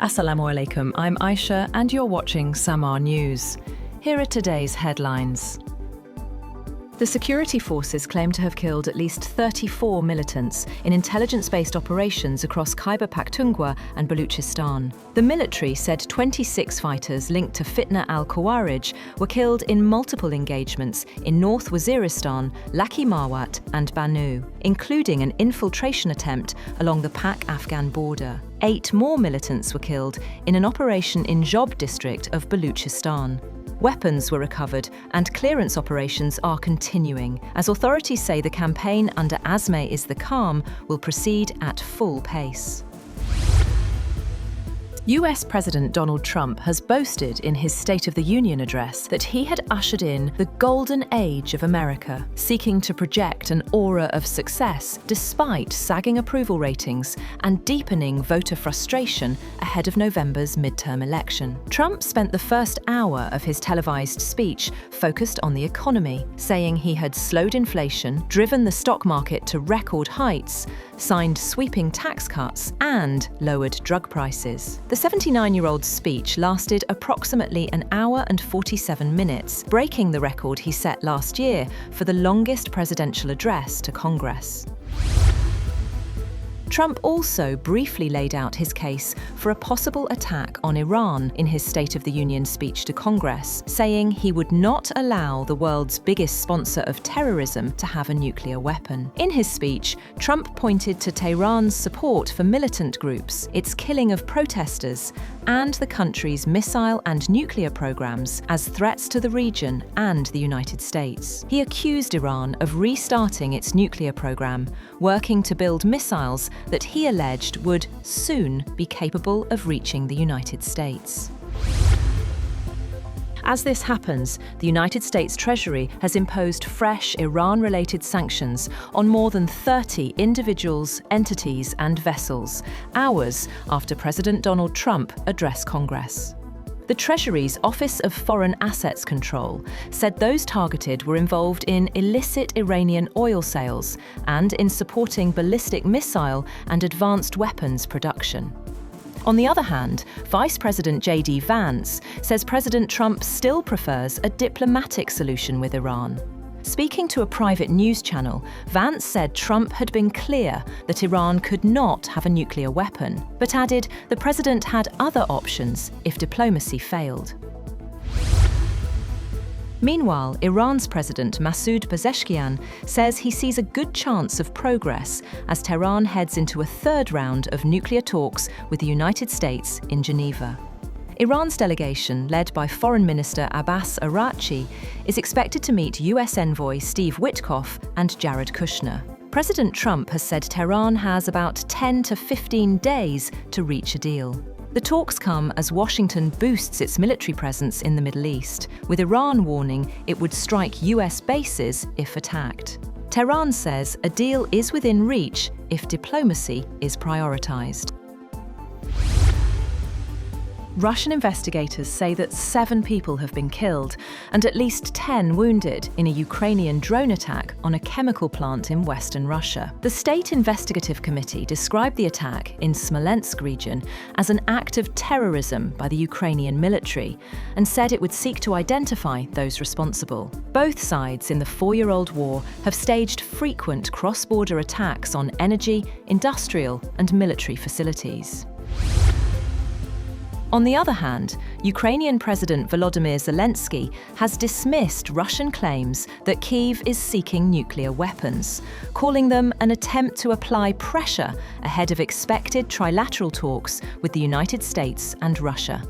Assalamu alaikum, I'm Aisha and you're watching Samar News. Here are today's headlines. The security forces claim to have killed at least 34 militants in intelligence-based operations across Khyber Pakhtunkhwa and Balochistan. The military said 26 fighters linked to Fitna Al Khwarij were killed in multiple engagements in North Waziristan, Lakki Marwat and Bannu, including an infiltration attempt along the Pak-Afghan border. 8 more militants were killed in an operation in Zhob district of Balochistan. Weapons were recovered and clearance operations are continuing, as authorities say the campaign under Azm-e-Is-the-Kaam will proceed at full pace. US President Donald Trump has boasted in his State of the Union address that he had ushered in the golden age of America, seeking to project an aura of success despite sagging approval ratings and deepening voter frustration ahead of November's midterm election. Trump spent the first hour of his televised speech focused on the economy, saying he had slowed inflation, driven the stock market to record heights, signed sweeping tax cuts, and lowered drug prices. The 79-year-old's speech lasted approximately an hour and 47 minutes, breaking the record he set last year for the longest presidential address to Congress. Trump also briefly laid out his case for a possible attack on Iran in his State of the Union speech to Congress, saying he would not allow the world's biggest sponsor of terrorism to have a nuclear weapon. In his speech, Trump pointed to Tehran's support for militant groups, its killing of protesters, and the country's missile and nuclear programs as threats to the region and the United States. He accused Iran of restarting its nuclear program, working to build missiles that he alleged would soon be capable of reaching the United States. As this happens, the United States Treasury has imposed fresh Iran-related sanctions on more than 30 individuals, entities, and vessels, hours after President Donald Trump addressed Congress. The Treasury's Office of Foreign Assets Control said those targeted were involved in illicit Iranian oil sales and in supporting ballistic missile and advanced weapons production. On the other hand, Vice President Vance says President Trump still prefers a diplomatic solution with Iran. Speaking to a private news channel, Vance said Trump had been clear that Iran could not have a nuclear weapon, but added the president had other options if diplomacy failed. Meanwhile, Iran's President Masoud Pezeshkian says he sees a good chance of progress as Tehran heads into a third round of nuclear talks with the United States in Geneva. Iran's delegation, led by Foreign Minister Abbas Araghchi, is expected to meet US envoy Steve Witkoff and Jared Kushner. President Trump has said Tehran has about 10 to 15 days to reach a deal. The talks come as Washington boosts its military presence in the Middle East, with Iran warning it would strike US bases if attacked. Tehran says a deal is within reach if diplomacy is prioritized. Russian investigators say that 7 people have been killed and at least 10 wounded in a Ukrainian drone attack on a chemical plant in western Russia. The State Investigative Committee described the attack in Smolensk region as an act of terrorism by the Ukrainian military and said it would seek to identify those responsible. Both sides in the 4-year-old war have staged frequent cross-border attacks on energy, industrial, and military facilities. On the other hand, Ukrainian President Volodymyr Zelensky has dismissed Russian claims that Kyiv is seeking nuclear weapons, calling them an attempt to apply pressure ahead of expected trilateral talks with the United States and Russia.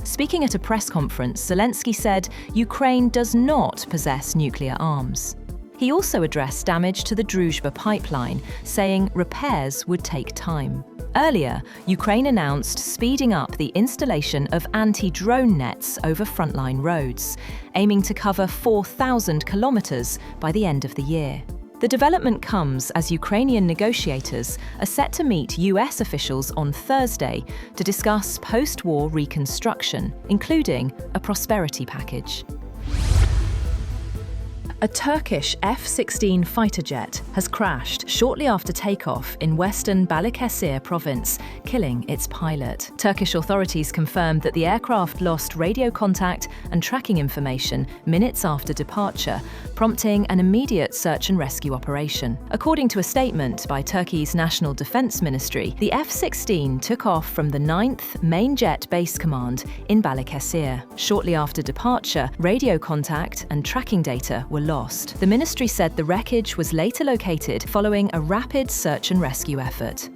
Speaking at a press conference, Zelensky said Ukraine does not possess nuclear arms. He also addressed damage to the Druzhba pipeline, saying repairs would take time. Earlier, Ukraine announced speeding up the installation of anti-drone nets over frontline roads, aiming to cover 4,000 kilometers by the end of the year. The development comes as Ukrainian negotiators are set to meet US officials on Thursday to discuss post-war reconstruction, including a prosperity package. A Turkish F-16 fighter jet has crashed shortly after takeoff in western Balıkesir province, killing its pilot. Turkish authorities confirmed that the aircraft lost radio contact and tracking information minutes after departure, prompting an immediate search and rescue operation. According to a statement by Turkey's National Defense Ministry, the F-16 took off from the 9th Main Jet Base Command in Balıkesir. Shortly after departure, radio contact and tracking data were lost. The ministry said the wreckage was later located following a rapid search and rescue effort.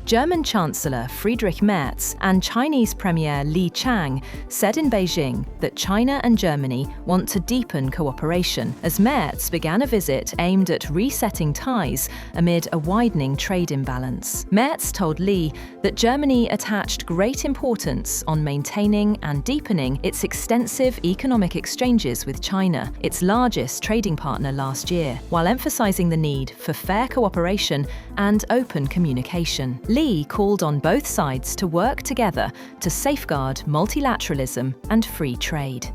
German Chancellor Friedrich Merz and Chinese Premier Li Qiang said in Beijing that China and Germany want to deepen cooperation as Merz began a visit aimed at resetting ties amid a widening trade imbalance. Merz told Li that Germany attached great importance on maintaining and deepening its extensive economic exchanges with China, its largest trading partner last year, while emphasizing the need for fair cooperation and open communication. Li called on both sides to work together to safeguard multilateralism and free trade.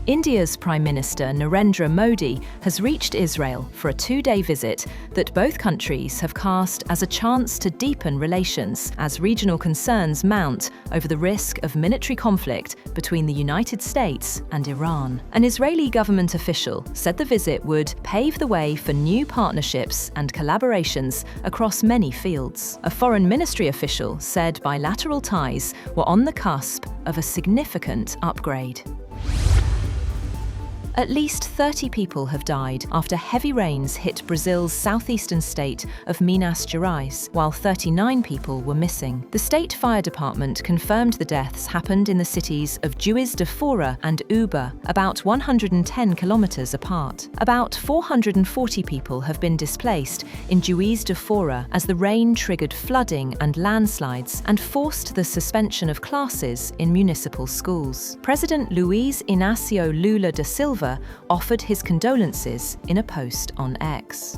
India's Prime Minister Narendra Modi has reached Israel for a two-day visit that both countries have cast as a chance to deepen relations as regional concerns mount over the risk of military conflict between the United States and Iran. An Israeli government official said the visit would pave the way for new partnerships and collaborations across many fields. A foreign ministry official said bilateral ties were on the cusp of a significant upgrade. At least 30 people have died after heavy rains hit Brazil's southeastern state of Minas Gerais, while 39 people were missing. The state fire department confirmed the deaths happened in the cities of Juiz de Fora and Uba, about 110 kilometers apart. About 440 people have been displaced in Juiz de Fora as the rain triggered flooding and landslides and forced the suspension of classes in municipal schools. President Luiz Inácio Lula da Silva offered his condolences in a post on X.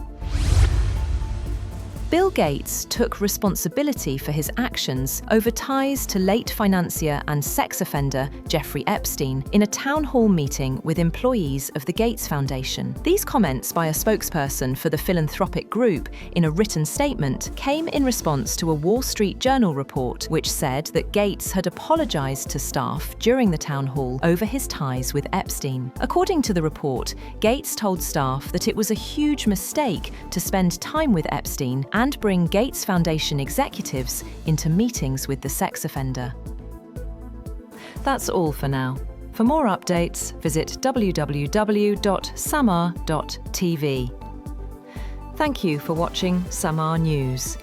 Bill Gates took responsibility for his actions over ties to late financier and sex offender Jeffrey Epstein in a town hall meeting with employees of the Gates Foundation. These comments by a spokesperson for the philanthropic group in a written statement came in response to a Wall Street Journal report which said that Gates had apologized to staff during the town hall over his ties with Epstein. According to the report, Gates told staff that it was a huge mistake to spend time with Epstein and bring Gates Foundation executives into meetings with the sex offender. That's all for now. For more updates, visit www.samar.tv. Thank you for watching Samar News.